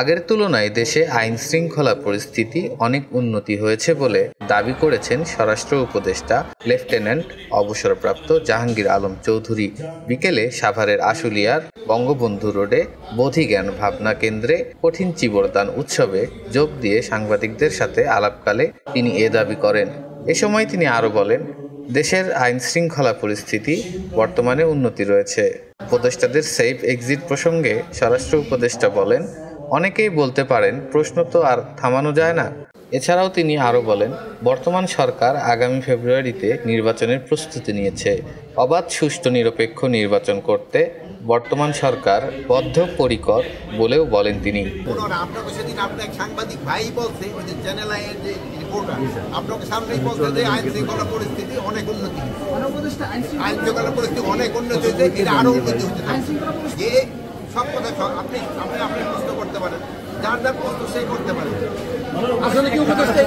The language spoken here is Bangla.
আগের তুলনায় দেশে আইন শৃঙ্খলা পরিস্থিতি অনেক উন্নতি হয়েছে বলে দাবি করেছেন স্বরাষ্ট্র উপদেষ্টা লেফটেন্যান্ট অবসরপ্রাপ্ত জাহাঙ্গীর আলম চৌধুরী। বিকেলে সাভারের আশুলিয়ার বঙ্গবন্ধু রোডে বোধিজ্ঞান ভাবনা কেন্দ্রে কঠিন চিবরদান উৎসবে যোগ দিয়ে সাংবাদিকদের সাথে আলাপকালে তিনি এ দাবি করেন। এ সময় তিনি আরও বলেন, দেশের আইন শৃঙ্খলা পরিস্থিতি বর্তমানে উন্নতি রয়েছে। উপদেষ্টাদের সেফ এক্সিট প্রসঙ্গে স্বরাষ্ট্র উপদেষ্টা বলেন, অনেকেই বলতে পারেন প্রশ্ন তো আর থামানো যায় না। এছাড়াও তিনি আরও বলেন, বর্তমান সরকার আগামী ফেব্রুয়ারিতে নির্বাচনের প্রস্তুতি নিয়েছে। অবাধ, সুষ্ঠু, নিরপেক্ষ নির্বাচন করতে বর্তমান সরকার বদ্ধপরিকর বলেও বলেন তিনি। আপনাকে সামনেই বলতে যে আইন শৃঙ্খলা পরিস্থিতি অনেক উন্নতি, আইন শৃঙ্খলা পরিস্থিতি অনেক উন্নতি হয়েছে, এটা আরো উন্নতি হতে থাকবে। যে সব কথা আপনি আপনি প্রশ্ন করতে পারেন, যার যার প্রশ্ন সে করতে পারেন। আসলে কি উপদেষ্টা